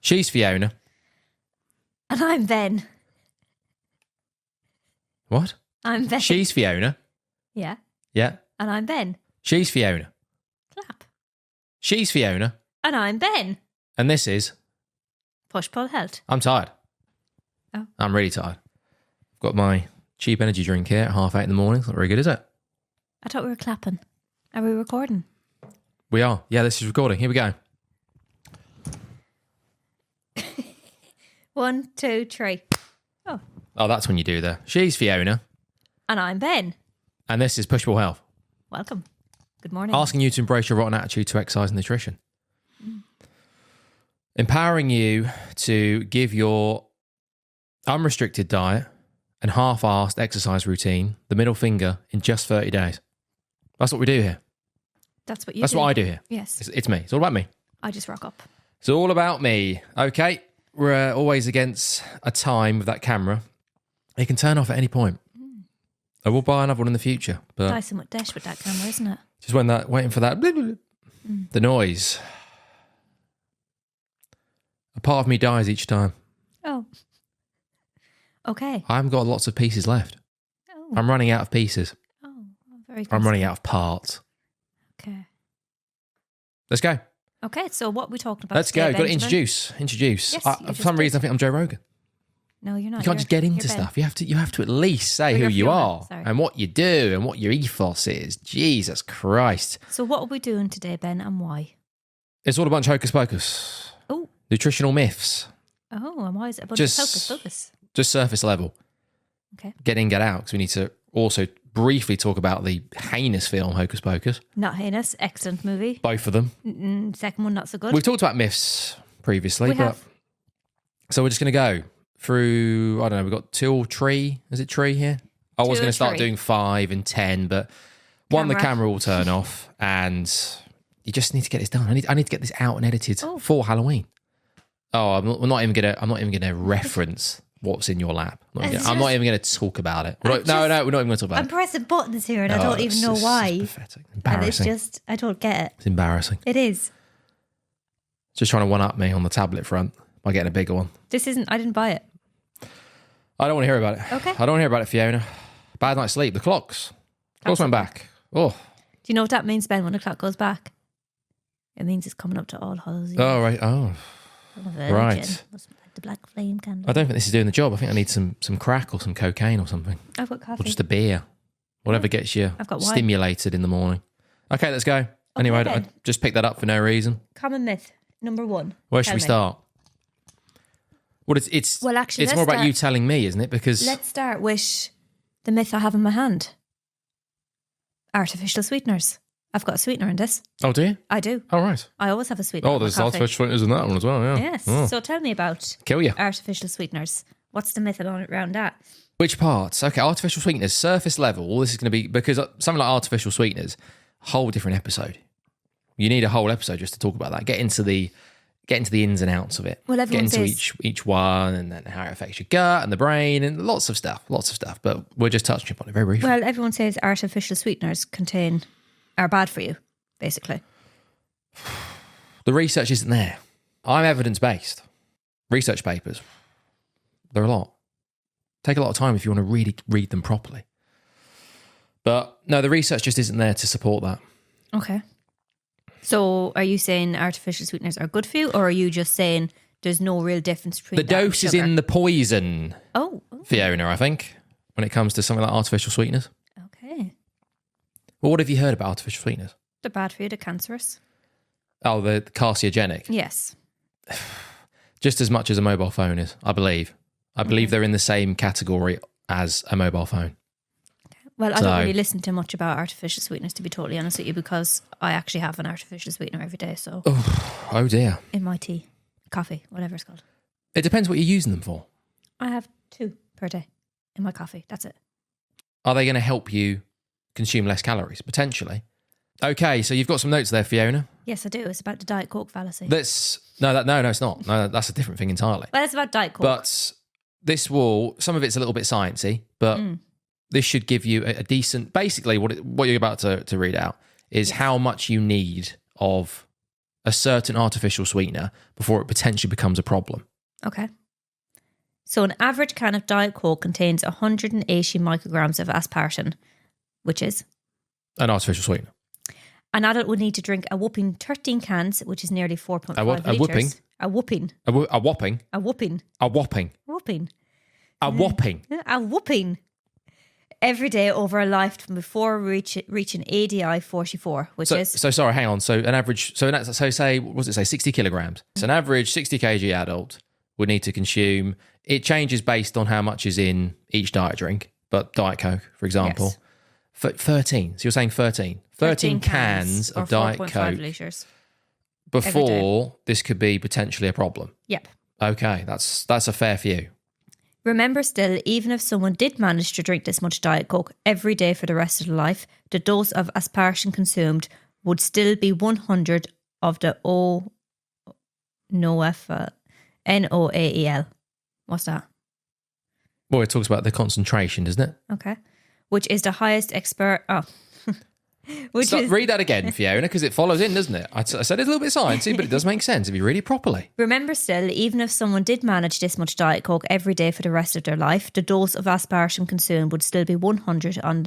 She's Fiona. And I'm Ben. What? I'm Ben. She's Fiona. Yeah. Yeah. And I'm Ben. She's Fiona. Clap. She's Fiona. And I'm Ben. And this is... Push, pull, health. I'm tired. Oh. I'm really tired. I've got my cheap energy drink here at 8:30 in the morning. It's not very good, is it? I thought we were clapping. Are we recording? We are. Yeah, this is recording. Here we go. 1, 2, 3. Oh, that's when you do that. She's Fiona. And I'm Ben. And this is Push Pull Health. Welcome. Good morning. Asking you to embrace your rotten attitude to exercise and nutrition. Empowering you to give your unrestricted diet and half-assed exercise routine the middle finger in just 30 days. That's what we do here. That's what you That's do. what I do here. Yes. It's me. It's all about me. I just rock up. It's all about me. Okay. We're always against a time with that camera. It can turn off at any point. I will buy another one in the future. But Dyson with dash with that camera, isn't it? just waiting for that, the noise. A part of me dies each time. Oh. Okay. I haven't got lots of pieces left. Oh. I'm running out of pieces. Oh, very good. I'm running out of parts. Okay. Let's go. Okay, so what are we talking about? Let's today, go. Got to Benjamin? introduce. Yes, you For just some did. reason, I think I'm Joe Rogan. No, you're not. You can't just get into you're Ben. stuff. You have to at least say Oh, who you're you Fiona. are Sorry. and what you do and what your ethos is. Jesus Christ. So what are we doing today, Ben, and why? It's all a bunch of hocus pocus. Oh. Nutritional myths. Oh, and why is it a bunch Just- of focus? Focus. Just surface level. Okay. Get in, get out. Because we need to also briefly talk about the heinous film Hocus Pocus. Not heinous. Excellent movie. Both of them. Second one, not so good. We've talked about myths previously. We have. So we're just going to go through, I don't know, we've got 2 or 3. Is it 3 here? I was Two going or to start three. doing 5 and 10, but one, the camera will turn off and you just need to get this done. I need to get this out and edited for Halloween. Oh, I'm not even gonna reference what's in your lap. I'm not even gonna talk about it. We're not even gonna talk about I'm it. pressing buttons here and I Oh, don't even know why. It's pathetic. And it's Embarrassing. just, I don't get it. It's embarrassing. It is. Just trying to one up me on the tablet front by getting a bigger one. This isn't, I didn't buy it. I don't want to hear about it. Okay. I don't want to hear about it, Fiona. Bad night's sleep. The clocks went back. Oh. Do you know what that means, Ben, when the clock goes back? It means it's coming up to All Hallows Eve. Oh, right. Oh. Right. The black flame candle. I don't think this is doing the job. I think I need some crack or some cocaine or something. I've got coffee. Or just a beer. Whatever gets you I've got wine. stimulated in the morning. Okay, let's go. Anyway, I then. just picked that up for no reason. Common myth, number 1. Where should Tell we me. start? Well, it's Well, actually, it's let's more about start- you telling me, isn't it? Because Let's start with the myth I have in my hand. Artificial sweeteners. I've got a sweetener in this. oh, do you? I do. Oh, right. I always have a sweetener. Oh, in my there's coffee. artificial sweeteners in that one as well. Yeah. Yes. Oh. So tell me about Kill you. artificial sweeteners. What's the myth around that? Which parts? Okay, artificial sweeteners, surface level. This is going to be because something like artificial sweeteners, whole different episode. You need a whole episode just to talk about that. Get into the ins and outs of it. Well, get everyone into says- each one and then how it affects your gut and the brain and lots of stuff. But we're just touching upon it very briefly. Well, everyone says artificial sweeteners are bad for you, basically. The research isn't there. I'm evidence-based. Research papers, they're a lot. Take a lot of time if you want to really read them properly. But no, the research just isn't there to support that. Okay. So are you saying artificial sweeteners are good for you, or are you just saying there's no real difference between The that and dose is sugar? in the poison, Oh, Fiona, I think, when it comes to something like artificial sweeteners. okay. Well, what have you heard about artificial sweeteners? They're bad for you. They're cancerous. Oh, the carcinogenic. Yes. Just as much as a mobile phone is, I believe. I believe they're in the same category as a mobile phone. Well, I So- don't really listen to much about artificial sweeteners, to be totally honest with you, because I actually have an artificial sweetener every day. So Oh dear. in my tea, coffee, whatever it's called. It depends what you're using them for. I have 2 per day in my coffee. That's it. Are they going to help you consume less calories? Potentially. Okay, so you've got some notes there, Fiona. Yes, I do. It's about the Diet Coke fallacy. No, it's not. No, that's a different thing entirely. Well, it's about Diet Coke. But some of it's a little bit sciencey, but this should give you a decent, basically what you're about to read out is how much you need of a certain artificial sweetener before it potentially becomes a problem. Okay. So an average can of Diet Coke contains 180 micrograms of aspartame, which is An artificial sweetener. an adult would need to drink a whopping 13 cans, which is nearly 4.5 litres. A whooping? A whooping. A whopping? A whooping. A whopping. Whooping. A whopping. A whooping. Every day over a lifetime before reaching ADI 44, which is... So sorry, hang on. So an average... So say, what does it say? 60 kilograms. So an average 60 kg adult would need to consume... It changes based on how much is in each diet drink, but Diet Coke, for example. Yes. 13. So you're saying 13. 13 cans of Diet Coke litres before this could be potentially a problem. Yep. Okay, that's a fair few. Remember still, even if someone did manage to drink this much Diet Coke every day for the rest of their life, the dose of aspartame consumed would still be 100 of the NOAEL. What's that? Well, it talks about the concentration, doesn't it? Okay. Which is the highest Read that again, Fiona, because it follows in, doesn't it? I said it's a little bit sciencey, but it does make sense if you read it properly. Remember still, even if someone did manage this much Diet Coke every day for the rest of their life, the dose of aspartame consumed would still be 100 of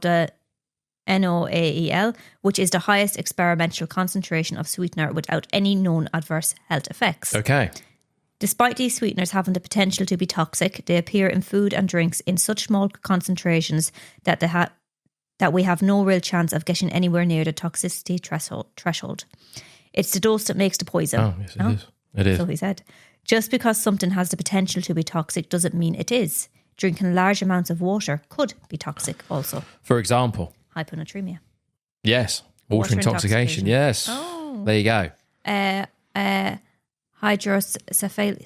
the NOAEL, which is the highest experimental concentration of sweetener without any known adverse health effects. Okay. Despite these sweeteners having the potential to be toxic, they appear in food and drinks in such small concentrations that we have no real chance of getting anywhere near the toxicity threshold. It's the dose that makes the poison. Oh, yes, it is. It is. So he said. Just because something has the potential to be toxic doesn't mean it is. Drinking large amounts of water could be toxic also. For example? Hyponatremia. Yes. Water intoxication. Yes. Oh. There you go. Hydrocephaly.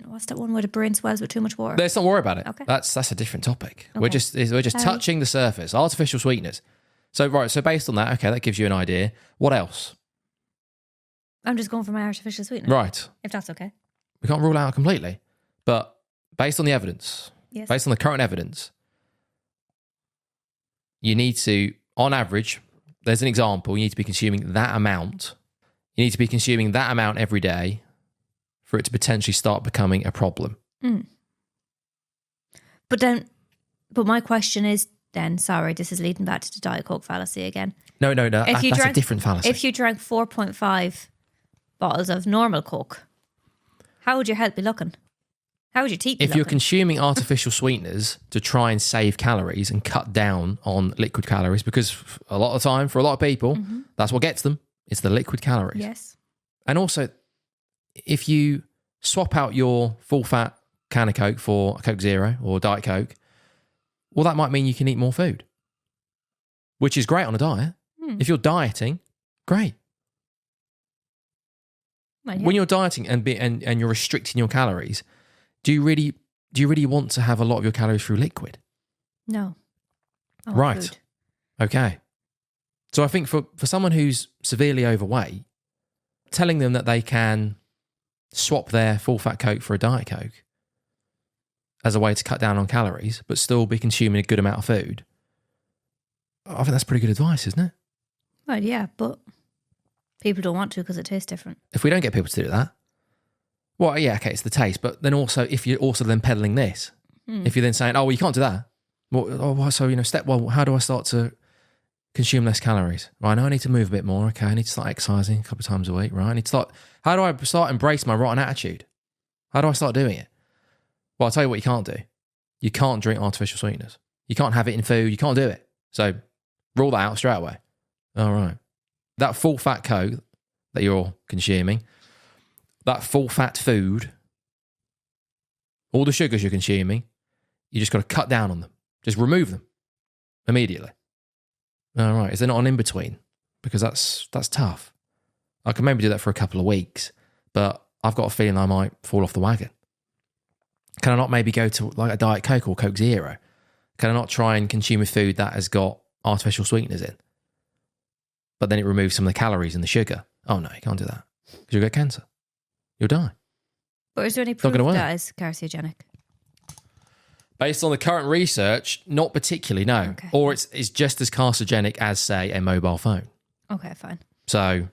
What's that one where the brain swells with too much water? Let's not worry about it. Okay. That's a different topic. Okay. We're just touching the surface. Artificial sweeteners. So based on that, okay, that gives you an idea. What else? I'm just going for my artificial sweetener. Right. If that's okay. We can't rule it out completely, but based on the evidence, based on the current evidence, you need to, on average, there's an example, you need to be consuming that amount. You need to be consuming that amount every day for it to potentially start becoming a problem. Mm. But my question is then, sorry, this is leading back to the Diet Coke fallacy again. No, that's a different fallacy. If you drank 4.5 bottles of normal Coke, how would your health be looking? How would your teeth be looking? If you're consuming artificial sweeteners to try and save calories and cut down on liquid calories, because a lot of the time, for a lot of people, that's what gets them. It's the liquid calories. Yes. And also, if you swap out your full-fat can of Coke for a Coke Zero or Diet Coke, well, that might mean you can eat more food, which is great on a diet. If you're dieting, great. Well, yeah. When you're dieting and you're restricting your calories, do you really want to have a lot of your calories through liquid? No. Right. Food. Okay. So I think for someone who's severely overweight, telling them that they can swap their full-fat Coke for a Diet Coke as a way to cut down on calories, but still be consuming a good amount of food, I think that's pretty good advice, isn't it? Well, yeah, but people don't want to because it tastes different. If we don't get people to do that, well, yeah, okay, it's the taste, but then also if you're also then peddling this, if you're then saying, oh, well, you can't do that. Well, so, step one, how do I start to consume less calories? Right, I need to move a bit more. Okay, I need to start exercising a couple of times a week. Right, how do I start embrace my rotten attitude? How do I start doing it? Well, I'll tell you what you can't do. You can't drink artificial sweeteners. You can't have it in food. You can't do it. So rule that out straight away. All right. That full fat Coke that you're consuming, that full fat food, all the sugars you're consuming, you just got to cut down on them. Just remove them immediately. All right. Is there not an in-between? Because that's tough. I can maybe do that for a couple of weeks, but I've got a feeling I might fall off the wagon. Can I not maybe go to like a Diet Coke or Coke Zero? Can I not try and consume a food that has got artificial sweeteners in? But then it removes some of the calories and the sugar. Oh no, you can't do that. Because you'll get cancer. You'll die. But is there any proof that is carcinogenic? Based on the current research, not particularly, no. Okay. Or it's just as carcinogenic as, say, a mobile phone. Okay, fine. So,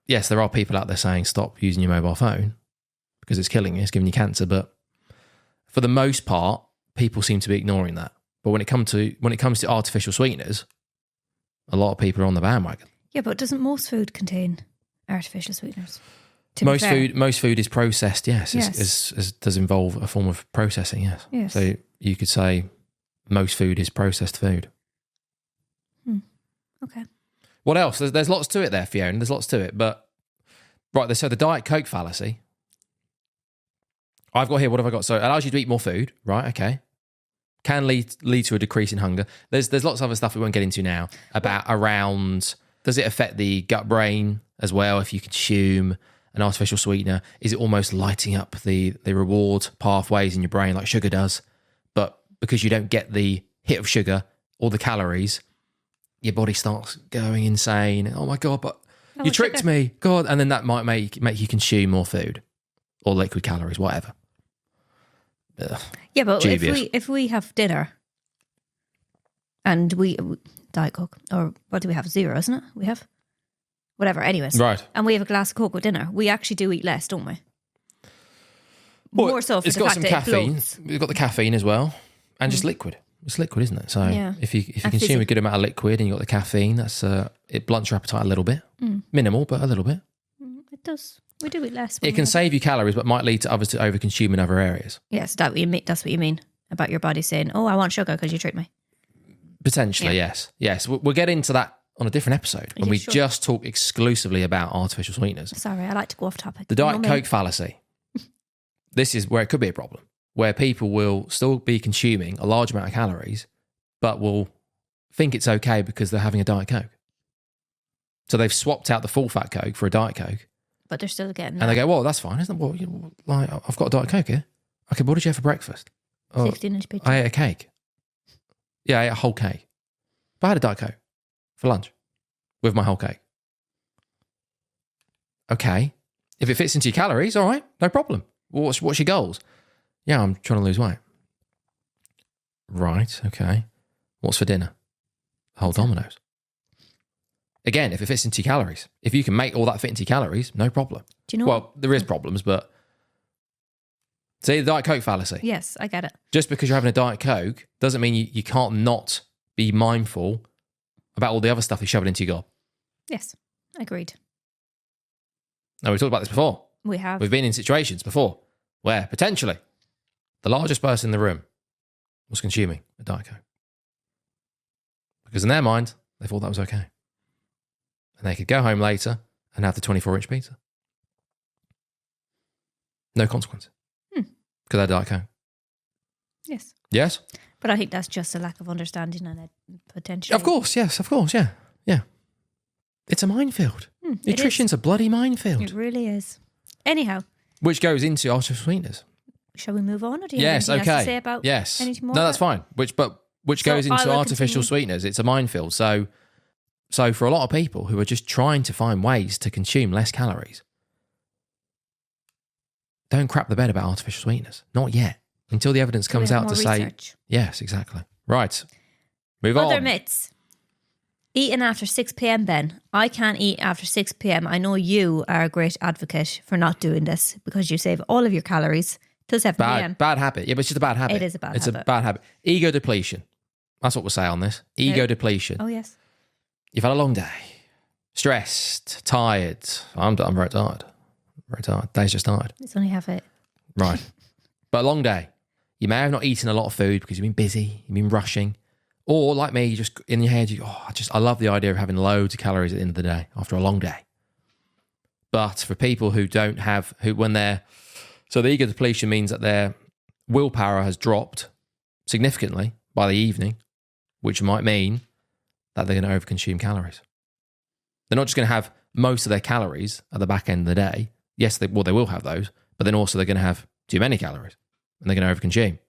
yes, there are people out there saying stop using your mobile phone because it's killing you, it's giving you cancer. But for the most part, people seem to be ignoring that. But when it comes to artificial sweeteners, a lot of people are on the bandwagon. Yeah, but doesn't most food contain artificial sweeteners? Most food is processed. Yes, it does involve a form of processing. Yes. So you could say most food is processed food. Okay. What else? There's lots to it there, Fiona. There's lots to it. But, right, so the Diet Coke fallacy. I've got here, what have I got? So it allows you to eat more food, right? Okay. Can lead to a decrease in hunger. There's lots of other stuff we won't get into now around, does it affect the gut brain as well if you consume an artificial sweetener? Is it almost lighting up the reward pathways in your brain like sugar does? But because you don't get the hit of sugar or the calories, your body starts going insane. Oh my God, but you tricked me. God. And then that might make you consume more food or liquid calories, whatever. Ugh. Yeah, but Dubious. if we have dinner and we Diet Coke, or what do we have? Zero, isn't it? We have whatever. Anyways, right. And we have a glass of Coke with dinner. We actually do eat less, don't we? Well, more so for it's the got fact some that caffeine. It bloats. We've got the caffeine as well, and just liquid. It's liquid, isn't it? So if you consume a good amount of liquid and you've got the caffeine, that's it blunts your appetite a little bit. Minimal, but a little bit. It does. We do eat less. It can save you calories, but might lead to others to overconsume in other areas. Yes, that's what you mean about your body saying, "Oh, I want sugar because you tricked me." Potentially, yes. We'll get into that on a different episode when we just talk exclusively about artificial sweeteners. Sorry, I like to go off topic. The Diet Coke fallacy. This is where it could be a problem, where people will still be consuming a large amount of calories, but will think it's okay because they're having a Diet Coke. So they've swapped out the full fat Coke for a Diet Coke. But they're still getting that. And they go, well, that's fine, isn't it? Well, like, I've got a Diet Coke here. Okay, what did you have for breakfast? 16-inch pizza. I ate a cake. Yeah, I ate a whole cake. But I had a Diet Coke for lunch with my whole cake. Okay. If it fits into your calories, all right, no problem. What's your goals? Yeah, I'm trying to lose weight. Right, okay. What's for dinner? A whole Domino's. Again, if it fits into your calories. If you can make all that fit into your calories, no problem. Do you know? Well, there is problems, but see the Diet Coke fallacy. Yes, I get it. Just because you're having a Diet Coke doesn't mean you can't not be mindful about all the other stuff you shove it into your gob. Yes, agreed. Now, we've talked about this before. We have. We've been in situations before where potentially the largest person in the room was consuming a Diet Coke. Because in their mind, they thought that was okay. And they could go home later and have the 24-inch pizza. No consequence. Because they're Diet Coke. Yes. Yes? But I think that's just a lack of understanding and a potential. Of course, yes, yeah. It's a minefield. Nutrition's a bloody minefield. It really is. Anyhow. Which goes into artificial sweeteners. Shall we move on? Or do you have anything else to say about anything more? No, that's fine. Which goes into artificial sweeteners. It's a minefield. So for a lot of people who are just trying to find ways to consume less calories, don't crap the bed about artificial sweeteners. Not yet. Until the evidence comes out to say... Yes, exactly. Right. Move on. Other myths. Eating after 6 p.m, Ben. I can't eat after 6 p.m. I know you are a great advocate for not doing this because you save all of your calories till 7 p.m. Bad habit. Yeah, but it's just a bad habit. It is a bad habit. It's a bad habit. Ego depletion. That's what we'll say on this. Ego depletion. Oh, yes. You've had a long day. Stressed. Tired. I'm very tired. Very tired. Day's just tired. It's only half 8. Right. But a long day. You may have not eaten a lot of food because you've been busy. You've been rushing. Or like me, you just in your head, I love the idea of having loads of calories at the end of the day after a long day. But for people who don't have, so the ego depletion means that their willpower has dropped significantly by the evening, which might mean that they're going to overconsume calories. They're not just going to have most of their calories at the back end of the day. Yes, they will have those, but then also they're going to have too many calories and they're going to overconsume.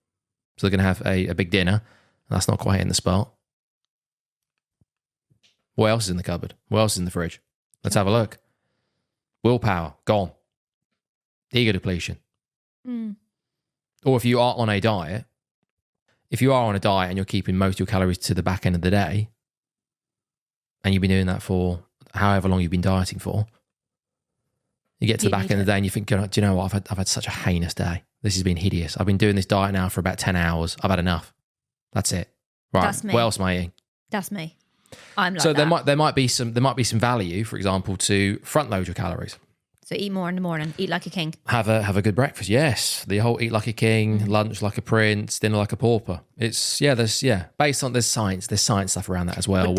So they're going to have a big dinner. That's not quite hitting the spot. What else is in the cupboard? What else is in the fridge? Let's have a look. Willpower, gone. Ego depletion. Or if you are on a diet, and you're keeping most of your calories to the back end of the day, and you've been doing that for however long you've been dieting for. You get to the back end of the day and you think, do you know what? I've had such a heinous day. This has been hideous. I've been doing this diet now for about 10 hours. I've had enough. That's it. Right. That's me. What else am I eating? That's me. I'm like so that. there might be some value, for example, to front load your calories. So eat more in the morning. Eat like a king. Have a good breakfast. Yes, the whole eat like a king, lunch like a prince, dinner like a pauper. It's based on there's science stuff around that as well.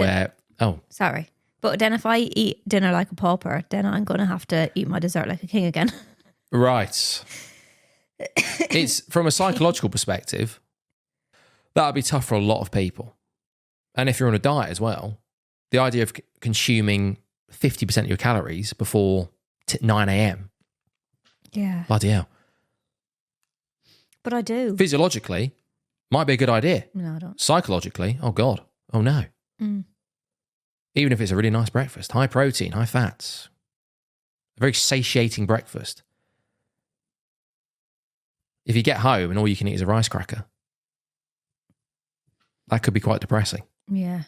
Sorry, but then if I eat dinner like a pauper, then I'm going to have to eat my dessert like a king again. Right. It's from a psychological perspective, that would be tough for a lot of people. And if you're on a diet as well, the idea of consuming 50% of your calories before 9 a.m. Yeah. Bloody hell. But I do. Physiologically, might be a good idea. No, I don't. Psychologically, oh God, oh no. Even if it's a really nice breakfast, high protein, high fats, a very satiating breakfast. If you get home and all you can eat is a rice cracker, that could be quite depressing. Yeah.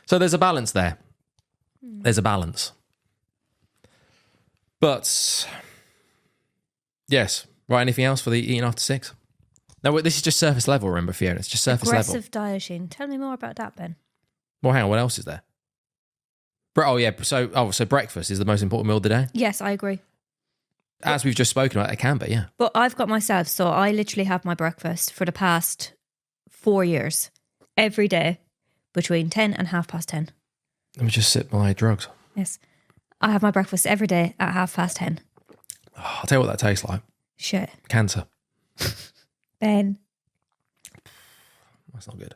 So there's a balance there. There's a balance. But, yes. Right, anything else for the eating after 6? No, this is just surface level, remember, Fiona? It's just surface level. Aggressive dieting. Tell me more about that, Ben. Well, hang on, what else is there? So breakfast is the most important meal of the day? Yes, I agree. As we've just spoken about, it can be, yeah. But I've got myself, so I literally have my breakfast for the past 4 years, every day, between 10 and 10:30. Let me just sip my drugs. Yes. I have my breakfast every day at 10:30. Oh, I'll tell you what that tastes like. Shit. Cancer. Ben. That's not good.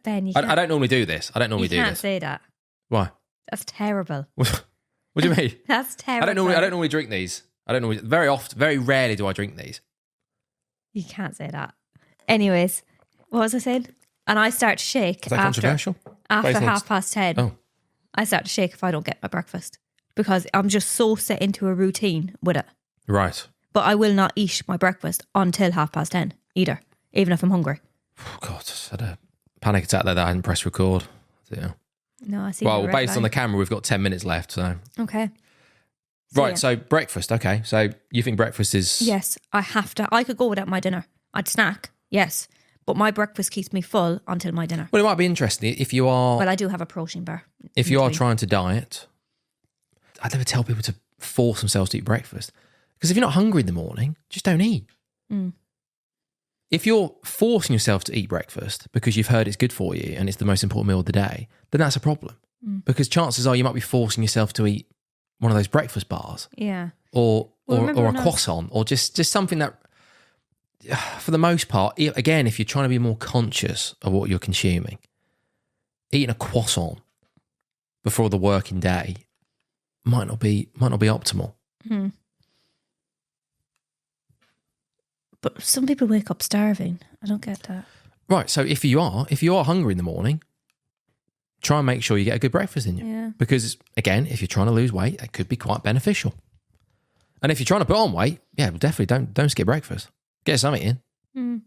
Ben, you I don't normally do this. I don't normally do this. You can't say that. Why? That's terrible. What do you mean? That's terrible. I don't normally drink these. Very rarely do I drink these. You can't say that. Anyways, what was I saying? And I start to shake Is that controversial? After 10:30. Oh. I start to shake if I don't get my breakfast because I'm just so set into a routine with it. Right. But I will not eat my breakfast until 10:30 either, even if I'm hungry. Oh, God, I just had a panic attack there that I hadn't pressed record. Yeah. No, I see. Well, based on the camera, we've got 10 minutes left. So okay. Right, so breakfast. Okay, so you think breakfast is... Yes, I have to. I could go without my dinner. I'd snack, yes. But my breakfast keeps me full until my dinner. Well, it might be interesting if you are... Well, I do have a protein bar. If you are trying to diet, I'd never tell people to force themselves to eat breakfast. Because if you're not hungry in the morning, just don't eat. If you're forcing yourself to eat breakfast because you've heard it's good for you and it's the most important meal of the day, then that's a problem. Because chances are you might be forcing yourself to eat one of those breakfast bars. Yeah. Or a croissant, or just something that, for the most part, again, if you're trying to be more conscious of what you're consuming, eating a croissant before the working day might not be optimal. But some people wake up starving. I don't get that. Right. So if you are hungry in the morning, try and make sure you get a good breakfast in you. Yeah. Because again, if you're trying to lose weight, it could be quite beneficial. And if you're trying to put on weight, yeah, well, definitely don't skip breakfast. Get something in.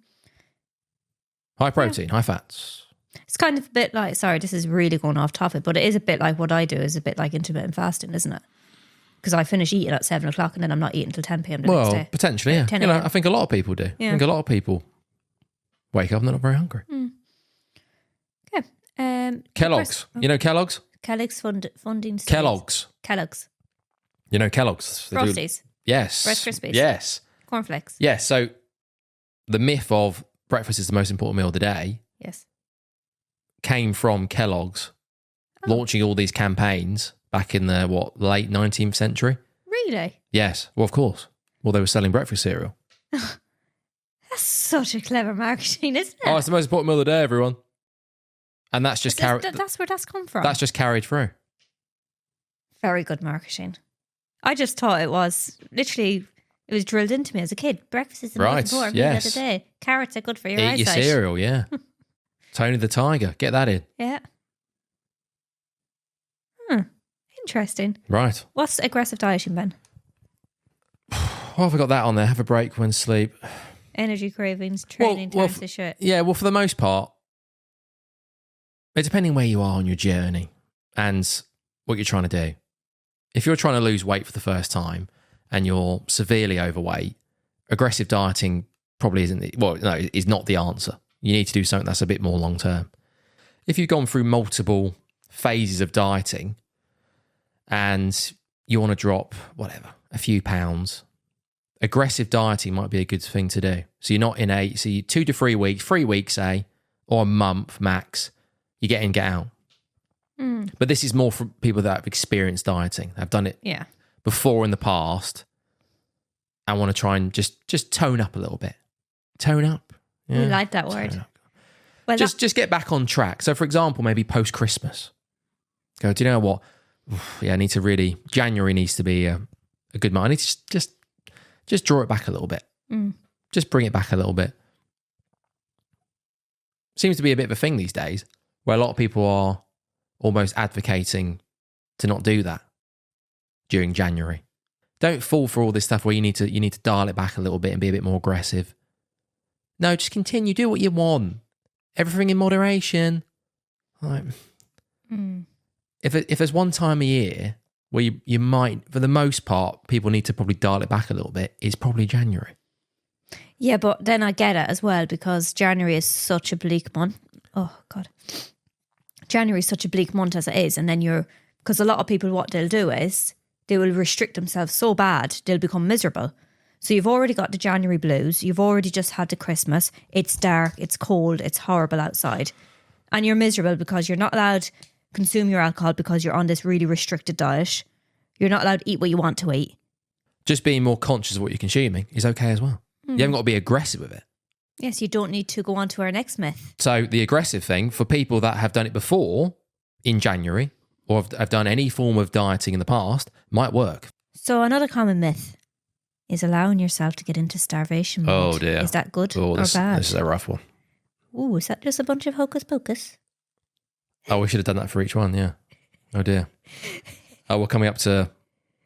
High protein, high fats. It's kind of a bit like, sorry, this is really going off topic, but it is a bit like what I do is a bit like intermittent fasting, isn't it? Because I finish eating at 7 o'clock and then I'm not eating until 10 p.m. the next day. Potentially, yeah. 10 I think a lot of people do. Yeah. I think a lot of people wake up and they're not very hungry. Okay. Kellogg's. You know Kellogg's? Kellogg's funding. Kellogg's. Kellogg's. You know Kellogg's? Frosties. Yes. Rice Krispies. Yes. Cornflakes. Yes. So the myth of breakfast is the most important meal of the day Yes. came from Kellogg's launching all these campaigns back in the late 19th century. Really? Yes. Well, of course. Well, they were selling breakfast cereal. That's such a clever marketing, isn't it? Oh, it's the most important meal of the day, everyone. And that's just carried. That's where that's come from. That's just carried through. Very good marketing. I just thought it was literally. It was drilled into me as a kid. Breakfast is the most important meal of the day. Carrots are good for your eyesight. Eat your cereal, yeah. Tony the Tiger, get that in. Yeah. Interesting. Right. What's aggressive dieting, Ben? Oh, have I got that on there? Have a break when sleep. Energy cravings, training times to shit. Yeah, well, for the most part, it's depending where you are on your journey. And what you're trying to do. If you're trying to lose weight for the first time and you're severely overweight, aggressive dieting probably is not the answer. You need to do something that's a bit more long term. If you've gone through multiple phases of dieting and you want to drop, a few pounds, aggressive dieting might be a good thing to do. So you're not in so you 2 to 3 weeks, 3 weeks, say, or a month max, you get in, get out. But this is more for people that have experienced dieting. Have done it before in the past and want to try and just tone up a little bit. Tone up. Yeah. We like that word. Well, just get back on track. So, for example, maybe post-Christmas. Go, do you know what? I need to really... January needs to be a good month. I need to just draw it back a little bit. Just bring it back a little bit. Seems to be a bit of a thing these days where a lot of people are almost advocating to not do that during January. Don't fall for all this stuff where you need to dial it back a little bit and be a bit more aggressive. No, just continue. Do what you want. Everything in moderation. Like, if there's one time a year where you might, for the most part, people need to probably dial it back a little bit, it's probably January. Yeah, but then I get it as well because January is such a bleak month. Oh, God. January is such a bleak month as it is. And then because a lot of people, what they'll do is they will restrict themselves so bad, they'll become miserable. So you've already got the January blues. You've already just had the Christmas. It's dark. It's cold. It's horrible outside. And you're miserable because you're not allowed to consume your alcohol because you're on this really restricted diet. You're not allowed to eat what you want to eat. Just being more conscious of what you're consuming is okay as well. You haven't got to be aggressive with it. Yes, you don't need to go on to our next myth. So the aggressive thing for people that have done it before in January or have done any form of dieting in the past might work. So another common myth is allowing yourself to get into starvation mode. Oh dear. Is that good or bad? This is a rough one. Ooh, is that just a bunch of hocus pocus? Oh, we should have done that for each one, yeah. Oh dear. Oh, we're coming up to...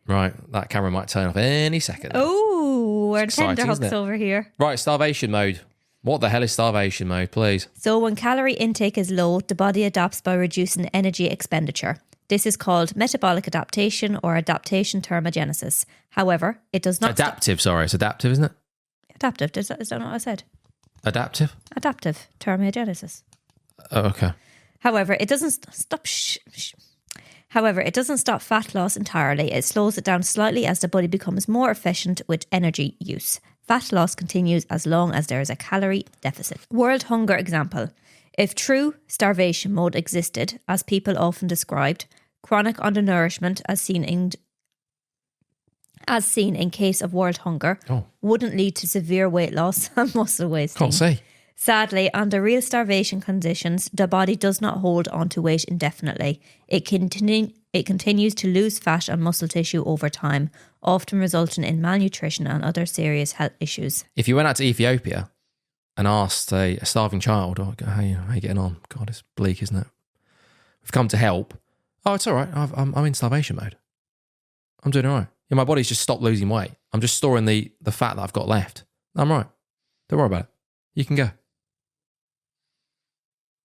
Right, that camera might turn off any second. Oh, we're tenderhooks over here. Right, starvation mode. What the hell is starvation mode, please? So when calorie intake is low, the body adapts by reducing energy expenditure. This is called metabolic adaptation or adaptation thermogenesis. However, it does not... Adaptive, sorry. It's adaptive, isn't it? Adaptive, is that not what I said? Adaptive? Adaptive thermogenesis. Oh, okay. However, it doesn't stop... However, it doesn't stop fat loss entirely. It slows it down slightly as the body becomes more efficient with energy use. Fat loss continues as long as there is a calorie deficit. World hunger example. If true starvation mode existed, as people often described, chronic undernourishment as seen in case of world hunger wouldn't lead to severe weight loss and muscle wasting. Can't say. Sadly, under real starvation conditions, the body does not hold on to weight indefinitely. It continues to lose fat and muscle tissue over time, often resulting in malnutrition and other serious health issues. If you went out to Ethiopia and asked a starving child, how you getting on? God, it's bleak, isn't it? We've come to help. Oh, it's all right. I'm in starvation mode. I'm doing all right. Yeah, my body's just stopped losing weight. I'm just storing the fat that I've got left. I'm right. Don't worry about it. You can go.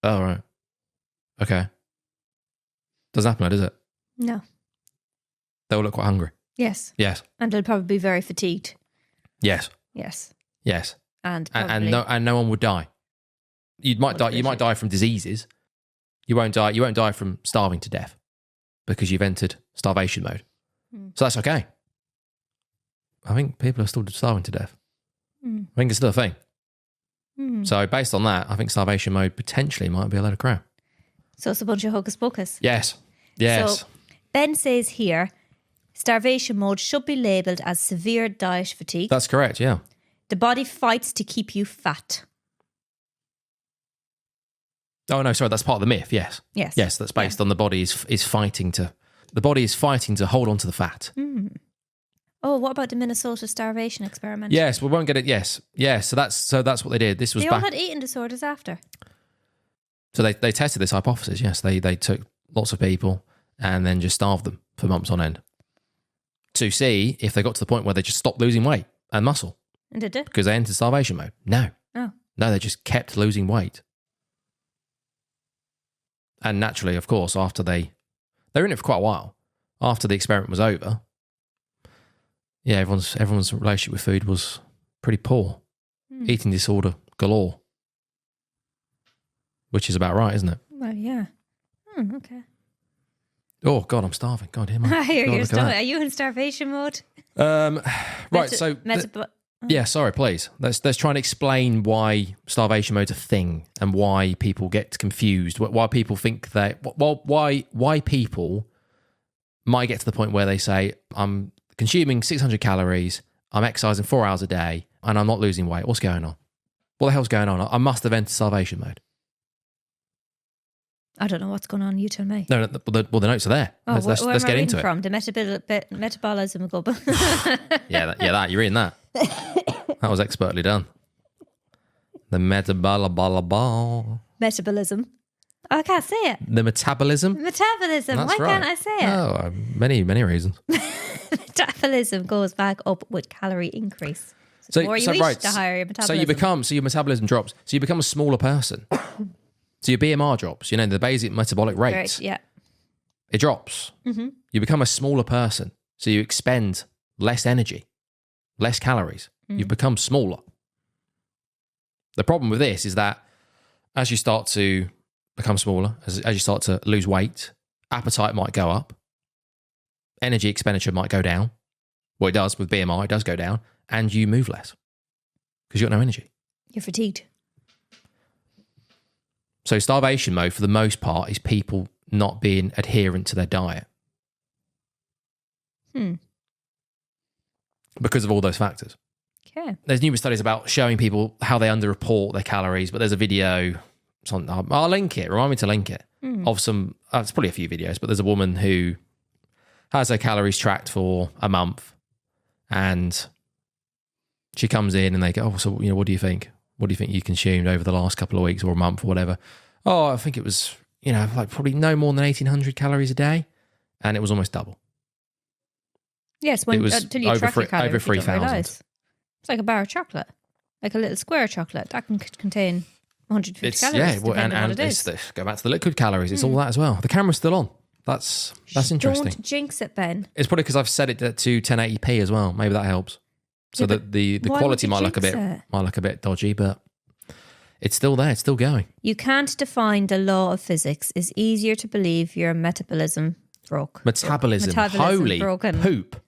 Oh, right. Okay. Doesn't happen, does it? No. They'll look quite hungry. Yes. Yes. And they'll probably be very fatigued. Yes. Yes. Yes. And no one would die. You might die. You might die from diseases. You won't die. You won't die from starving to death because you've entered starvation mode. So that's okay. I think people are still starving to death. I think it's still a thing. So based on that, I think starvation mode potentially might be a load of crap. So it's a bunch of hocus pocus. Yes. Yes. So Ben says here, starvation mode should be labelled as severe diet fatigue. That's correct, yeah. The body fights to keep you fat. Oh no, sorry, that's part of the myth, yes. Yes. Yes, that's based on the body is fighting to hold on to the fat. Oh, what about the Minnesota starvation experiment? Yes, we won't get it. Yes. So that's what they did. This was they all had eating disorders after. So they tested this hypothesis. Yes, they took lots of people and then just starved them for months on end to see if they got to the point where they just stopped losing weight and muscle. And did it? Because they entered starvation mode. No. Oh. No, they just kept losing weight. And naturally, of course, after they They were in it for quite a while. After the experiment was over, yeah, everyone's relationship with food was pretty poor. Eating disorder galore. Which is about right, isn't it? Well, yeah. Okay. Oh, God, I'm starving. God, here, man. I hear you're starving. Are you in starvation mode? Right, so... Yeah, sorry, please. Let's try and explain why starvation mode's a thing and why people get confused, why people think that... Why people might get to the point where they say, I'm consuming 600 calories, I'm exercising 4 hours a day, and I'm not losing weight. What's going on? What the hell's going on? I must have entered starvation mode. I don't know what's going on. You tell me. No, the notes are there. Oh, let's get into it. From the metabolism global. that you're in that. That was expertly done. The metabolism. I can't say it. The metabolism. Metabolism. That's Why can't I say it? Oh, many reasons. Metabolism goes back up with calorie increase. So the more you eat, the higher your metabolism. So your metabolism drops. So you become a smaller person. So your BMR drops. You know, the basic metabolic rate. Right, yeah. It drops. Mm-hmm. You become a smaller person. So you expend less energy, less calories. You've become smaller. The problem with this is that as you start to become smaller, as you start to lose weight, appetite might go up, energy expenditure might go down. Well, it does with BMR, it does go down, and you move less because you've got no energy. You're fatigued. So starvation mode, for the most part, is people not being adherent to their diet. Because of all those factors. Okay. There's numerous studies about showing people how they underreport their calories, but there's a video, I'll link it, remind me to link it, of some, it's probably a few videos, but there's a woman who has her calories tracked for a month, and she comes in and they go, so, what do you think? What do you think you consumed over the last couple of weeks or a month or whatever? Oh, I think it was, like probably no more than 1,800 calories a day, and it was almost double. Yes, until you track your calories, over 3,000. It's like a bar of chocolate, like a little square of chocolate that can contain 150 calories. Yeah, and what it is. Go back to the liquid calories. It's all that as well. The camera's still on. That's interesting. Don't jinx it, Ben. It's probably because I've set it to 1080p as well. Maybe that helps. So that the quality might look a bit dodgy, but it's still there. It's still going. You can't define the law of physics. It's easier to believe your metabolism broke. Metabolism holy broken. Poop.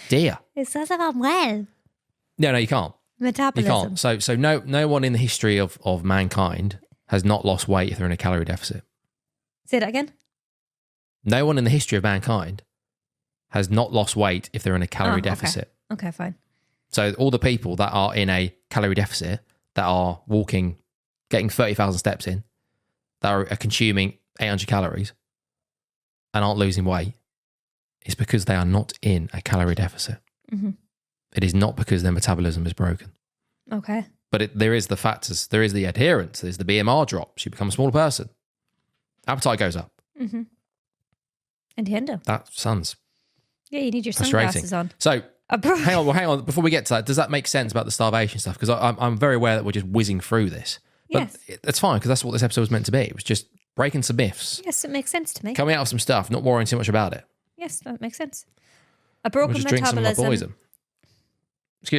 Dear. It says I'm well. No, you can't. Metabolism. You can't. So no one in the history of mankind has not lost weight if they're in a calorie deficit. Say that again. No one in the history of mankind has not lost weight if they're in a calorie deficit. Okay, fine. So all the people that are in a calorie deficit, that are walking, getting 30,000 steps in, that are consuming 800 calories and aren't losing weight, is because they are not in a calorie deficit. Mm-hmm. It is not because their metabolism is broken. Okay. But there is the factors. There is the adherence. There's the BMR drops. You become a smaller person. Appetite goes up. Mm-hmm. And the endo. That sounds yeah, you need your sunglasses on. So hang on. Before we get to that, does that make sense about the starvation stuff? Because I'm very aware that we're just whizzing through this. But yes. That's fine, because that's what this episode was meant to be. It was just breaking some myths. Yes, it makes sense to me. Coming out of some stuff, not worrying too much about it. Yes, that makes sense. A broken metabolism. Drink some of my poison.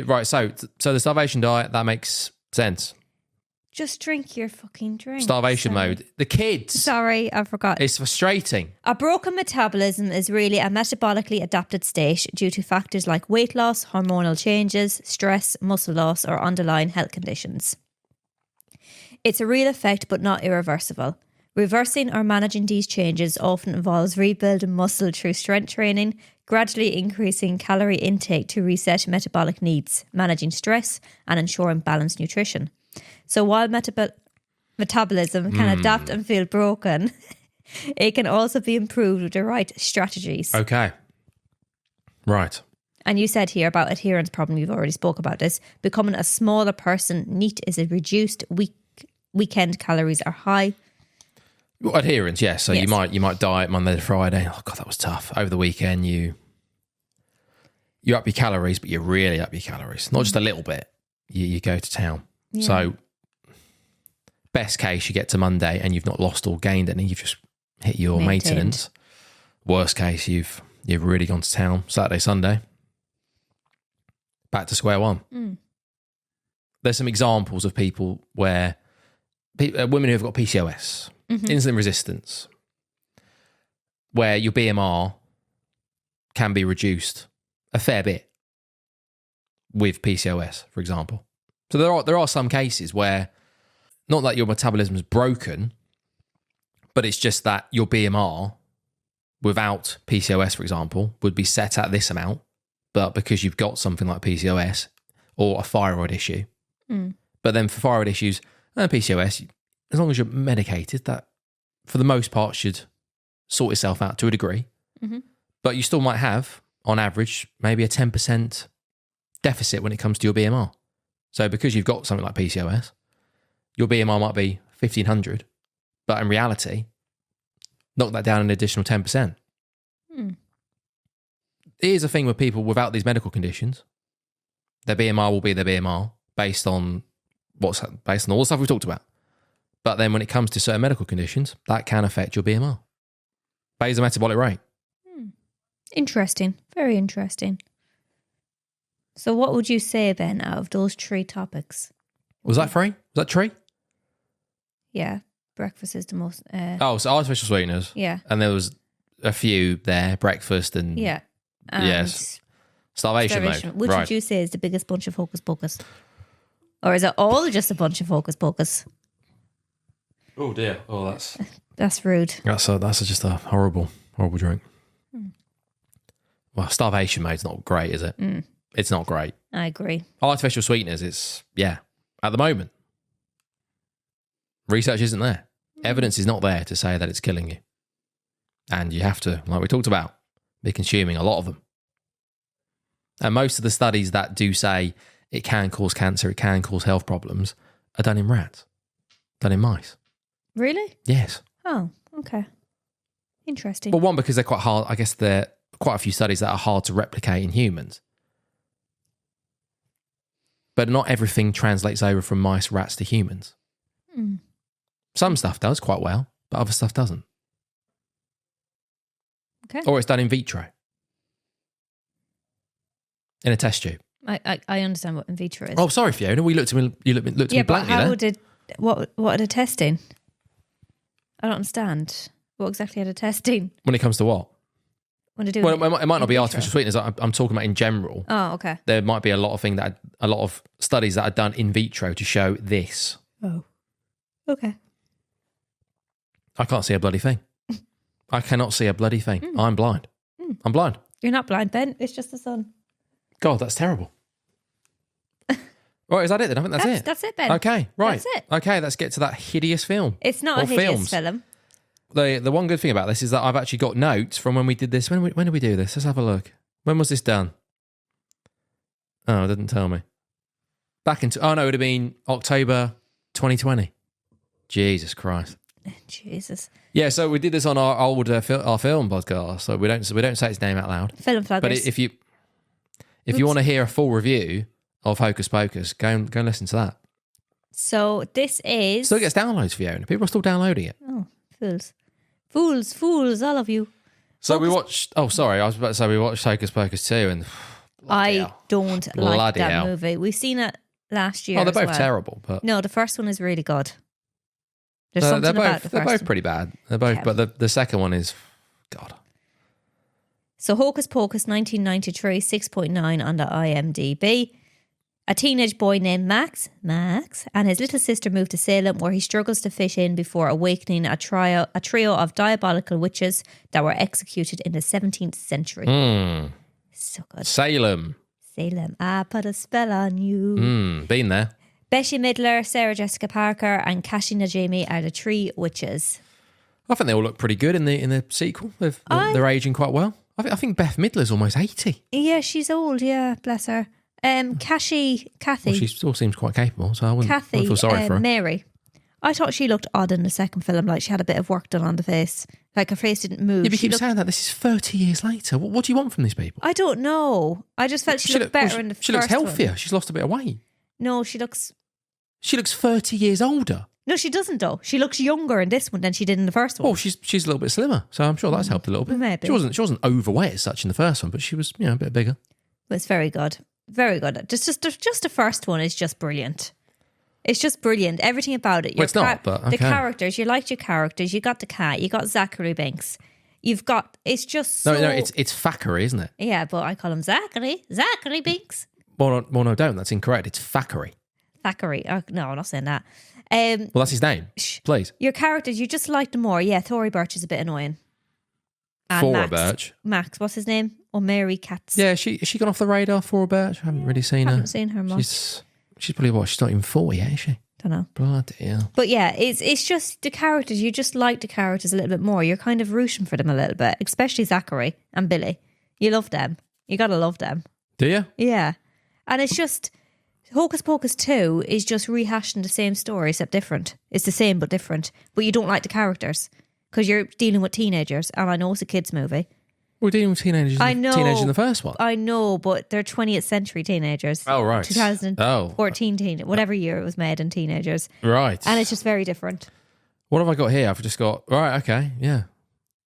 Right, so the starvation diet, that makes sense. Just drink your fucking drink. Starvation mode. The kids. Sorry, I forgot. It's frustrating. A broken metabolism is really a metabolically adapted state due to factors like weight loss, hormonal changes, stress, muscle loss, or underlying health conditions. It's a real effect, but not irreversible. Reversing or managing these changes often involves rebuilding muscle through strength training, gradually increasing calorie intake to reset metabolic needs, managing stress, and ensuring balanced nutrition. So while metabolism can adapt and feel broken, it can also be improved with the right strategies. Okay. Right. And you said here about adherence problem, you've already spoke about this. Becoming a smaller person, NEAT is a reduced weekend calories are high. Well, adherence, yes. So yes. you might diet Monday to Friday. Oh God, that was tough. Over the weekend, you up your calories, but you really up your calories. Not just a little bit. You go to town. Yeah. So best case, you get to Monday and you've not lost or gained any. You've just hit your maintenance. Worst case, you've really gone to town Saturday, Sunday. Back to square one. There's some examples of people where women who have got PCOS, insulin resistance, where your BMR can be reduced a fair bit with PCOS, for example. So there are some cases where, not that your metabolism's broken, but it's just that your BMR without PCOS, for example, would be set at this amount, but because you've got something like PCOS or a thyroid issue. But then for thyroid issues and PCOS, as long as you're medicated, that for the most part should sort itself out to a degree. But you still might have, on average, maybe a 10% deficit when it comes to your BMR. So because you've got something like PCOS, your BMR might be 1,500, but in reality, knock that down an additional 10%. Here's the thing with people without these medical conditions. Their BMR will be their BMR based on all the stuff we've talked about. But then when it comes to certain medical conditions, that can affect your BMR. Basal metabolic rate. Interesting. Very interesting. So what would you say, Ben, out of those 3 topics? Was that 3? Was that 3? Yeah. Breakfast is the most... so artificial sweeteners. Yeah. And there was a few there, breakfast and... Yeah. And yes. Starvation mode. Which would you say is the biggest bunch of Hocus Pocus? Or is it all just a bunch of Hocus Pocus? Oh dear. Oh, that's rude. That's just a horrible drink. Well, starvation mode's not great, is it? It's not great. I agree. Artificial sweeteners, at the moment. Research isn't there. Evidence is not there to say that it's killing you. And you have to, like we talked about, be consuming a lot of them. And most of the studies that do say it can cause cancer, it can cause health problems, are done in rats, done in mice. Really? Yes. Oh, okay. Interesting. Well, one, because they're quite hard. I guess there are quite a few studies that are hard to replicate in humans. But not everything translates over from mice, rats to humans. Some stuff does quite well, but other stuff doesn't. Okay. Or it's done in vitro. In a test tube. I understand what in vitro is. Oh, sorry, Fiona. You looked at me blankly there. What are they testing? I don't understand. What exactly are they testing? When it comes to what? When they do it might not be artificial sweeteners. I'm talking about in general. Oh, okay. There might be a lot of studies that are done in vitro to show this. Oh, okay. I can't see a bloody thing. I cannot see a bloody thing. I'm blind. I'm blind. You're not blind, Ben. It's just the sun. God, that's terrible. Right, is that it then? I think that's it. That's it, Ben. Okay, right. That's it. Okay, let's get to that hideous film. It's not or a hideous films. film. The one good thing about this is that I've actually got notes from when we did this. When did we do this? Let's have a look. When was this done? Oh, it didn't tell me. It would have been October 2020. Jesus Christ. Jesus. Yeah, so we did this on our old our film podcast. So we don't say its name out loud. Film flaggers. But if you want to hear a full review of Hocus Pocus, go and listen to that. So this is... Still gets downloads, Fiona. People are still downloading it. Oh, fools, all of you. So we watched... Oh, sorry. I was about to say we watched Hocus Pocus 2 and... I don't like that movie. We've seen it last year. Oh, they're both terrible. But no, the first one is really good. There's something about the first one. They're both pretty bad. They're both, but the second one is... God. So Hocus Pocus 1993, 6.9 on the IMDb. A teenage boy named Max, and his little sister move to Salem, where he struggles to fit in before awakening a trio of diabolical witches that were executed in the 17th century. So good. Salem. I put a spell on you. Been there. Bette Midler, Sarah Jessica Parker, and Kashi Najimy are the 3 witches. I think they all look pretty good in the sequel. They're aging quite well. I think Bette Midler's almost 80. Yeah, she's old. Yeah, bless her. Kathy. Well, she still seems quite capable, so I wouldn't feel sorry for her. Mary. I thought she looked odd in the second film, like she had a bit of work done on the face. Like her face didn't move. Yeah, but you keep saying that. This is 30 years later. What do you want from these people? I don't know. I just felt she looked better in the first one. She looks healthier. She's lost a bit of weight. No, she looks 30 years older. No, she doesn't though. She looks younger in this one than she did in the first one. Oh, she's a little bit slimmer, so I'm sure that's helped a little bit. Maybe. She wasn't overweight as such in the first one, but she was a bit bigger. But it's very good. Very good. Just the first one is just brilliant. It's just brilliant. Everything about it. Well, it's not, but okay. The characters, you liked your characters. You got the cat. You got Zachary Binks. You've got, it's just so... No, it's Thackeray, isn't it? Yeah, but I call him Zachary. Zachary Binks. Well, no, don't. That's incorrect. It's Thackeray. Thackeray. Oh, no, I'm not saying that. Well, that's his name. Please. Your characters, you just liked them more. Yeah, Tory Burch is a bit annoying. And Thora Birch. Max, what's his name? Or Mary Katz. Yeah, is she gone off the radar, Thora Birch? I haven't really seen her. I haven't seen her much. She's probably what? She's not even 40 yet, is she? Don't know. Bloody hell. But yeah, it's just the characters. You just like the characters a little bit more. You're kind of rooting for them a little bit, especially Zachary and Billy. You love them. You gotta love them. Do you? Yeah. And it's just Hocus Pocus 2 is just rehashing the same story except different. It's the same but different. But you don't like the characters because you're dealing with teenagers, and I know it's a kids movie. We're dealing with teenagers. I know. Teenagers in the first one. I know, but they're 20th century teenagers. Oh, right. 2014 whatever year it was made in teenagers. Right. And it's just very different. What have I got here? I've just got, right, okay, yeah.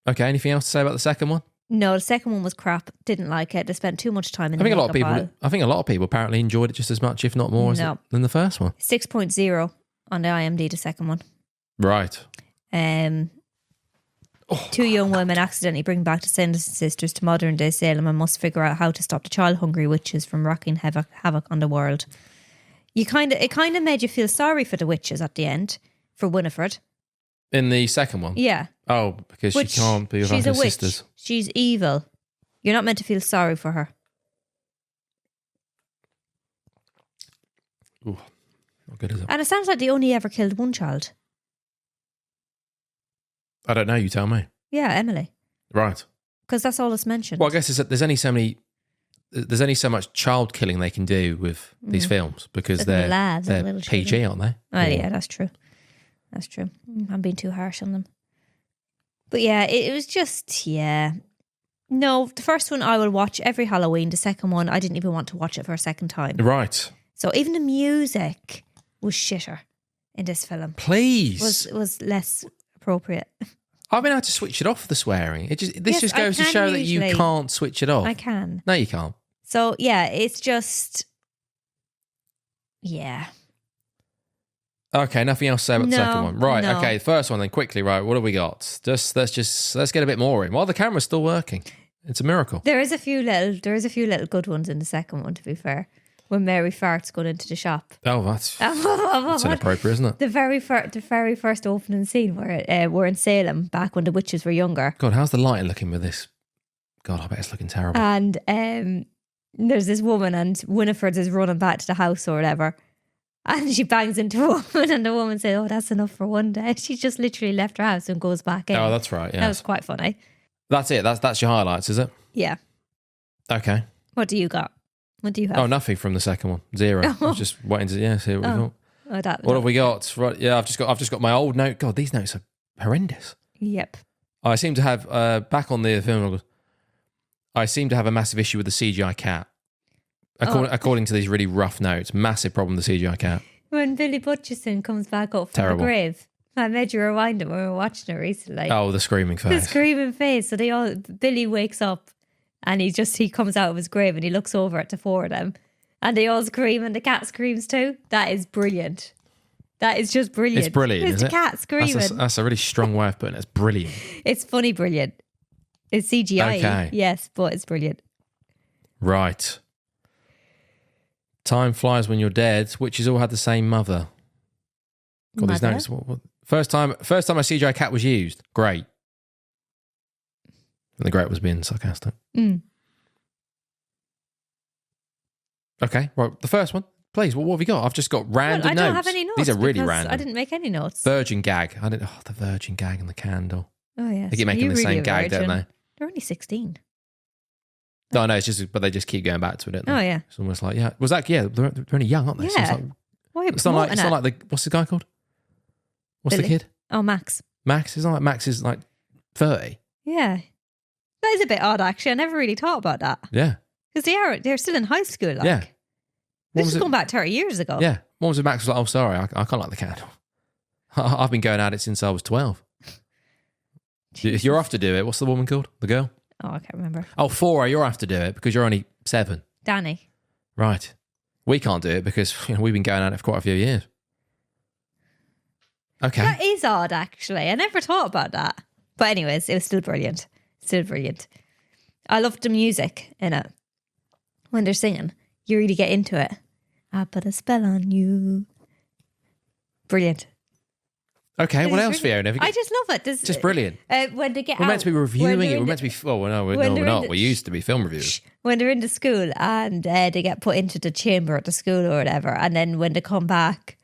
Okay, anything else to say about the second one? No, the second one was crap. Didn't like it. They spent too much time in I think a lot of people apparently enjoyed it just as much, if not more, than the first one. 6.0 on the IMDb, the second one. Right. Two young women accidentally bring back descendants and sisters to modern day Salem and must figure out how to stop the child-hungry witches from wreaking havoc on the world. It kind of made you feel sorry for the witches at the end, for Winifred. In the second one? Yeah. Oh, because she can't be without her sisters. She's evil. You're not meant to feel sorry for her. Ooh, not good, is it? And it sounds like they only ever killed one child. I don't know, you tell me. Yeah, Emily. Right. Because that's all that's mentioned. Well, I guess there's only so much child killing they can do with these films because they're PG, aren't they? Oh, yeah, that's true. That's true. I'm being too harsh on them. But yeah, it was just, yeah. No, the first one I will watch every Halloween. The second one, I didn't even want to watch it for a second time. Right. So even the music was shitter in this film. Please. Was less appropriate. I've been able to switch it off, the swearing. This just goes to show that you can't switch it off. I can. No, you can't. So yeah, it's just, yeah. Okay, nothing else to say about the second one. Right, okay, the first one then, quickly, right, what have we got? Let's get a bit more in. While the camera's still working. It's a miracle. There is a few little good ones in the second one, to be fair. When Mary farts going into the shop. Oh, that's inappropriate, isn't it? The very first opening scene where we're in Salem back when the witches were younger. God, how's the lighting looking with this? God, I bet it's looking terrible. And there's this woman and Winifred is running back to the house or whatever. And she bangs into a woman and the woman says, oh, that's enough for one day. She just literally left her house and goes back in. Oh, that's right, yeah. That was quite funny. That's it. That's your highlights, is it? Yeah. Okay. What do you got? What do you have? Oh, nothing from the second one. Zero. I was just waiting to see what we got. What have we got? Right, yeah, I've just got my old note. God, these notes are horrendous. Yep. I seem to have back on the film. I seem to have a massive issue with the CGI cat. According to these really rough notes, massive problem with the CGI cat. When Billy Butcherson comes back up from the grave, I made you rewind it when we were watching it recently. Oh, the screaming face. The screaming face. So Billy wakes up and he comes out of his grave and he looks over at the four of them and they all scream and the cat screams too. That is brilliant. That is just brilliant. It's brilliant, It's the cat screaming. That's a really strong way of putting it. It's brilliant. It's funny brilliant. It's CGI, okay. Yes, but it's brilliant. Right. Time flies when you're dead. Witches all had the same mother. God, these notes. What? First time a CGI cat was used. Great. And the great was being sarcastic. Mm. Okay, right. The first one, please. What have we got? I've just got random notes. I don't have any notes. These are really random. I didn't make any notes. Virgin gag. The virgin gag and the candle. Oh yeah. They keep making the same gag, don't they? They're only 16. No, it's just, but they just keep going back to it, don't they? Oh yeah. It's almost like, they're only young, aren't they? Yeah. So it's not like what's the guy called? What's Billy? the kid? Oh, Max. Max? It's not like Max is like 30. Yeah. That is a bit odd, actually. I never really thought about that. Yeah. Because they're still in high school. Like. Yeah. This is going back 30 years ago. Yeah. What was it? Max was like, oh, sorry, I can't like the candle. I've been going at it since I was 12. If you're off to do it, what's the woman called? The girl? Oh, I can't remember. Oh, Fora, you're off to do it because you're only 7. Danny. Right. We can't do it because we've been going at it for quite a few years. Okay. That is odd, actually. I never thought about that. But anyways, it was still brilliant. Still brilliant. I loved the music in it. When they're singing, you really get into it. I put a spell on you. Brilliant. Okay, what else, Fiona? I just love it. Just brilliant. When they get We're out, meant to be reviewing it. We're meant to be... Oh, no, we're not. We used to be film reviewers. When they're in the school and they get put into the chamber at the school or whatever, and then when they come back,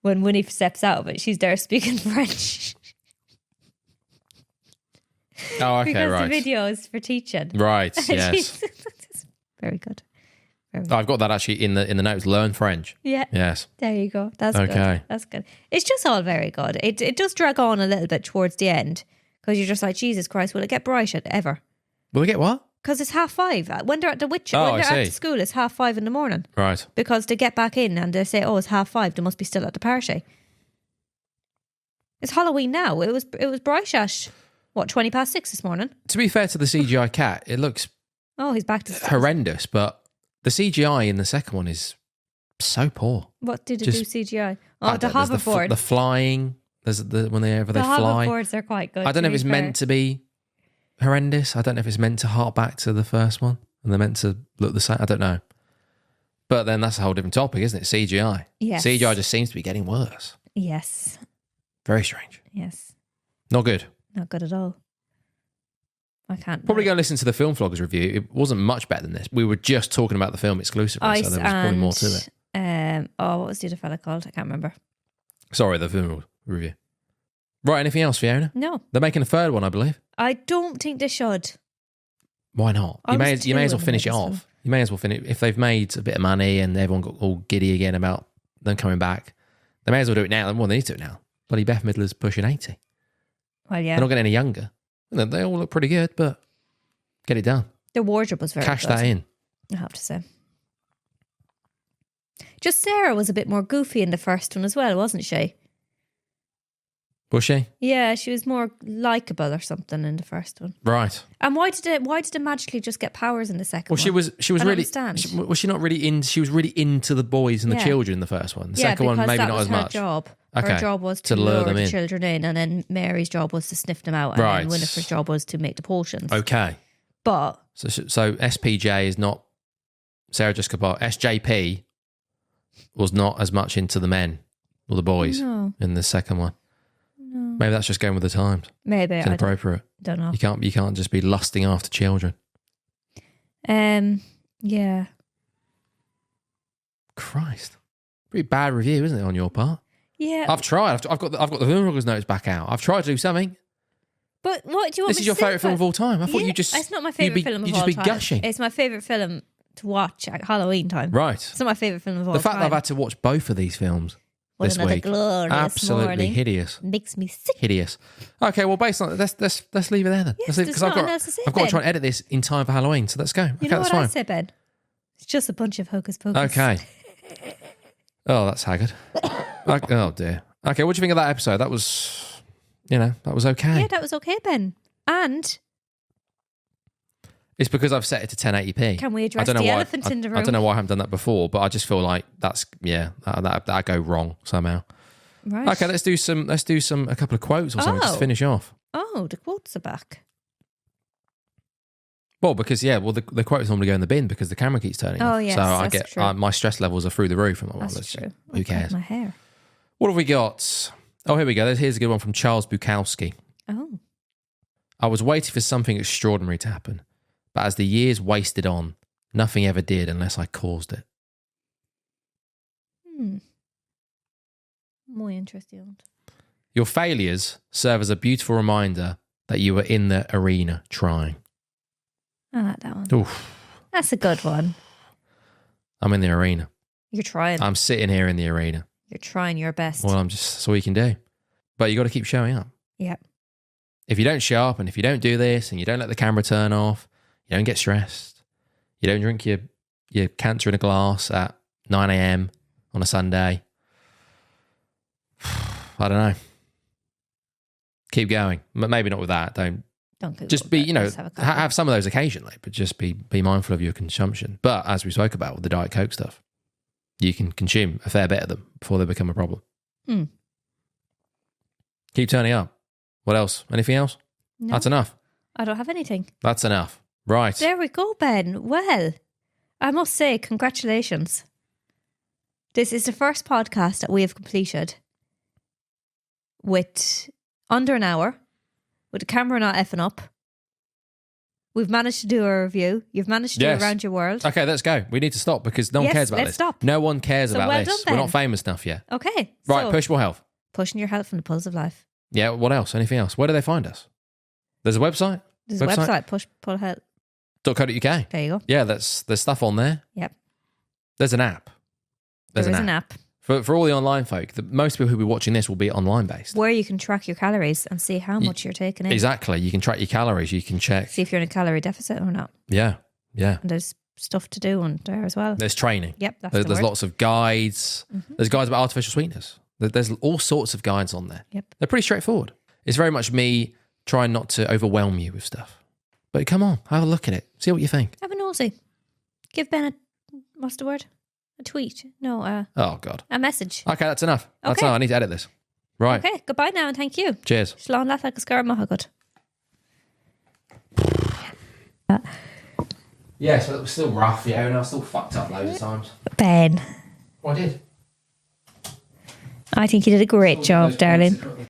when Winnie steps out of it, she's there speaking French. Oh, okay, because right. the video is for teaching. Right, yes. Very good. I've got that actually in the notes. Learn French. Yeah. Yes. There you go. That's okay. Good. That's good. It's just all very good. It does drag on a little bit towards the end because you're just like, Jesus Christ, will it get bright ever? Will it get what? Because it's 5:30. When they're at the Witcher, when they're at the school, it's 5:30 in the morning. Right. Because they get back in and they say, oh, it's 5:30. They must be still at the party. It's Halloween now. It was bright at, 6:20 this morning? To be fair to the CGI cat, it looks he's back to horrendous, but the CGI in the second one is so poor. What did it do CGI? Oh, the hoverboard. The flying. There's whenever they fly. The hoverboards are quite good. I don't know if it's meant to be horrendous. I don't know if it's meant to hark back to the first one and they're meant to look the same. I don't know. But then that's a whole different topic, isn't it? CGI. Yes. CGI just seems to be getting worse. Yes. Very strange. Yes. Not good. Not good at all. I can't. Probably go and listen to the Film Vloggers review. It wasn't much better than this. We were just talking about the film exclusively, so there was probably more to it. What was the other fella called? I can't remember. Sorry, the film review. Right, anything else, Fiona? No. They're making a third one, I believe. I don't think they should. Why not? You may as well finish it off. You may as well finish. If they've made a bit of money and everyone got all giddy again about them coming back, they may as well do it now. Well, they need to do it now. Bloody Beth Midler's pushing 80. Well, yeah. They're not getting any younger. They all look pretty good, but get it done. The wardrobe was very Cash good. that in. I have to say. Just Sarah was a bit more goofy in the first one as well, wasn't she? Was she? Yeah, she was more likeable or something in the first one. Right. And why did it magically just get powers in the second one? She was really was she not really in? She was really into the boys and the children in the first one. The second one maybe not as much. Job. Okay. Her job was to lure the children in, and then Mary's job was to sniff them out, and then Winifred's job was to make the potions. Okay. But so SPJ is not Sarah Jessica Parker. SJP was not as much into the men or the boys in the second one. No. Maybe that's just going with the times. Maybe it's inappropriate. Don't know. You can't just be lusting after children. Yeah. Christ, pretty bad review, isn't it, on your part? Yeah. I've tried. I've got the Film Vloggers notes back out. I've tried to do something. But what do you want? This is your favourite film of all time. I thought you just. It's not my favourite film of all time. You'd just be gushing. It's my favourite film to watch at Halloween time. Right. It's not my favourite film of all time. The fact that I've had to watch both of these films this week, absolutely hideous. Makes me sick. Hideous. Okay, well, based on let's leave it there then. Yes, because I've got to try and edit this in time for Halloween. So let's go. You know what I said, Ben? It's just a bunch of hocus pocus. Okay. Oh, that's haggard. Oh dear. Okay, what do you think of that episode? That was, that was okay. Yeah, that was okay, Ben. And it's because I've set it to 1080p. Can we address the elephant in the room? I don't know why I haven't done that before, but I just feel like that go wrong somehow. Right. Okay, let's do a couple of quotes or something just to finish off. Oh, the quotes are back. Well, because the quotes normally go in the bin because the camera keeps turning off. Oh, yes, so I that's get true. My stress levels are through the roof. I'm like, That's true. Who cares? My hair. What have we got? Oh, here we go. Here's a good one from Charles Bukowski. Oh. I was waiting for something extraordinary to happen, but as the years wasted on, nothing ever did unless I caused it. Muy interesting. Your failures serve as a beautiful reminder that you were in the arena trying. I like that one. Oof. That's a good one. I'm in the arena. You're trying. I'm sitting here in the arena. You're trying your best. Well, that's all you can do. But you got to keep showing up. Yep. If you don't show up and if you don't do this and you don't let the camera turn off, you don't get stressed, you don't drink your cancer in a glass at 9 a.m. on a Sunday, I don't know. keep going. Maybe not with that. Don't Google just be, it, just have a couple. have some of those occasionally, but just be mindful of your consumption. But as we spoke about with the Diet Coke stuff, you can consume a fair bit of them before they become a problem. Keep turning up. What else? Anything else? No, That's enough. I don't have anything. That's enough. Right. There we go, Ben. Well, I must say, congratulations. This is the first podcast that we have completed with under an hour, with the camera not effing up. We've managed to do a review. You've managed to do it around your world. Okay, let's go. We need to stop because no one cares about let's this. Stop. No one cares about well this. done, We're Ben. not famous enough yet. Okay. Right, so, push more health. Pushing your health from the pulse of life. Yeah, what else? Anything else? Where do they find us? There's a website? There's a website, push-pull-health. .co.uk. There you go. Yeah, there's stuff on there. Yep. There's an app. There is an app. For all the online folk, most people who will be watching this will be online based. Where you can track your calories and see how much you're taking in. Exactly. You can track your calories. You can check. See if you're in a calorie deficit or not. Yeah. And there's stuff to do on there as well. There's training. Yep, that's There's the word. lots of guides. There's guides about artificial sweeteners. There's all sorts of guides on there. Yep. They're pretty straightforward. It's very much me trying not to overwhelm you with stuff. But come on, have a look at it. See what you think. Have a nosy. Give Ben what's the word? A tweet? No, Oh, God. a message. Okay, that's enough. That's Okay. enough. I need to edit this. Right. Okay, goodbye now and thank you. Cheers. Slán leat agus gar maithagad. Yeah, so it was still rough, yeah, and I still fucked up loads of times. Ben, Well, I did. I think you did a great job, darling.